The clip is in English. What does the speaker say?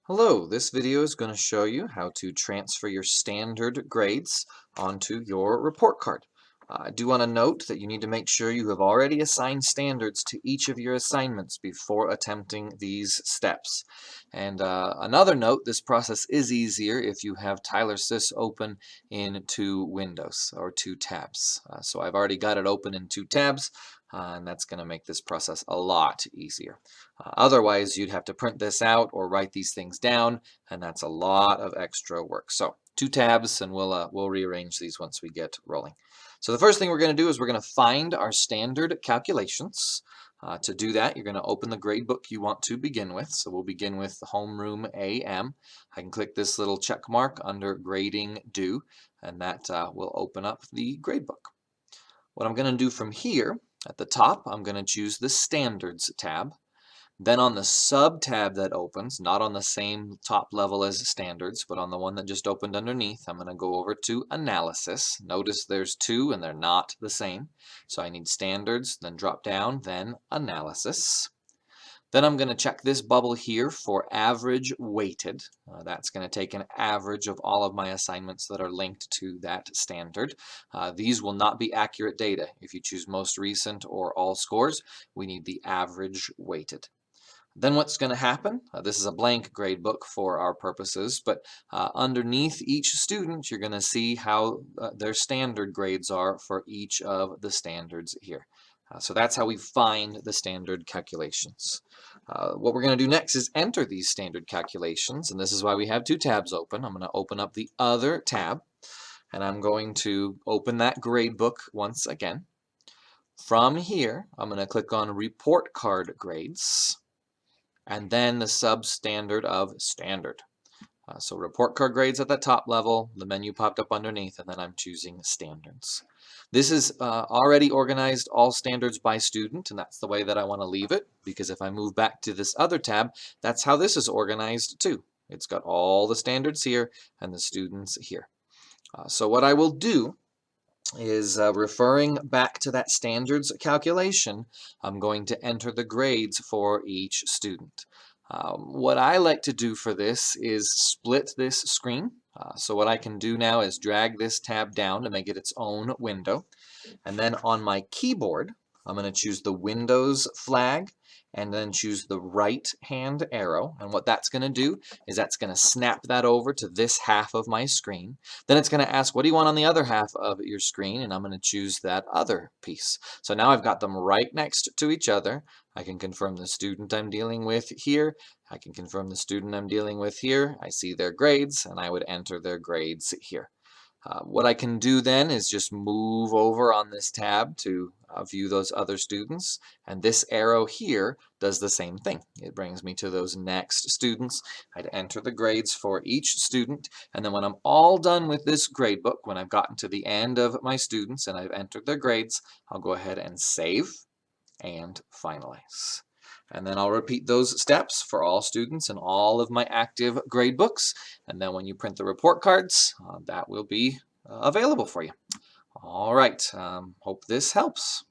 Hello, this video is going to show you how to transfer your standard grades onto your report card. I do want to note that you need to make sure you have already assigned standards to each of your assignments before attempting these steps. And another note, this process is easier if you have TylerSIS open in two windows or two tabs. So I've already got it open in two tabs, and that's going to make this process a lot easier. Otherwise, you'd have to print this out or write these things down, and that's a lot of extra work. So two tabs, and we'll rearrange these once we get rolling. So the first thing we're going to do is we're going to find our standard calculations. To do that, you're going to open the grade book you want to begin with. So we'll begin with Homeroom AM. I can click this little check mark under Grading Due, and that will open up the grade book. What I'm going to do from here, at the top, I'm going to choose the Standards tab. Then on the sub-tab that opens, not on the same top level as Standards, but on the one that just opened underneath, I'm going to go over to Analysis. Notice there's two and they're not the same. So I need Standards, then drop down, then Analysis. Then I'm going to check this bubble here for Average Weighted. That's going to take an average of all of my assignments that are linked to that standard. These will not be accurate data. If you choose Most Recent or All Scores, we need the Average Weighted. Then what's going to happen, this is a blank grade book for our purposes, but underneath each student, you're going to see how their standard grades are for each of the standards here. So that's how we find the standard calculations. What we're going to do next is enter these standard calculations, and this is why we have two tabs open. I'm going to open up the other tab, and I'm going to open that grade book once again. From here, I'm going to click on Report Card Grades, and then the substandard of standard. So report card grades at the top level, the menu popped up underneath, and then I'm choosing standards. This is already organized all standards by student, and that's the way that I want to leave it, because if I move back to this other tab, that's how this is organized too. It's got all the standards here and the students here. So what I will do is referring back to that standards calculation, I'm going to enter the grades for each student. What I like to do for this is split this screen. So what I can do now is drag this tab down to make it its own window. And then on my keyboard, I'm going to choose the Windows flag and then choose the right hand arrow. And what that's going to do is that's going to snap that over to this half of my screen. Then it's going to ask, what do you want on the other half of your screen? And I'm going to choose that other piece. So now I've got them right next to each other. I can confirm the student I'm dealing with here. I can confirm the student I'm dealing with here. I see their grades, and I would enter their grades here. What I can do then is just move over on this tab to view those other students, and this arrow here does the same thing. It brings me to those next students. I'd enter the grades for each student, and then when I'm all done with this grade book, when I've gotten to the end of my students and I've entered their grades, I'll go ahead and save and finalize. And then I'll repeat those steps for all students in all of my active grade books. And then when you print the report cards, that will be available for you. All right, hope this helps.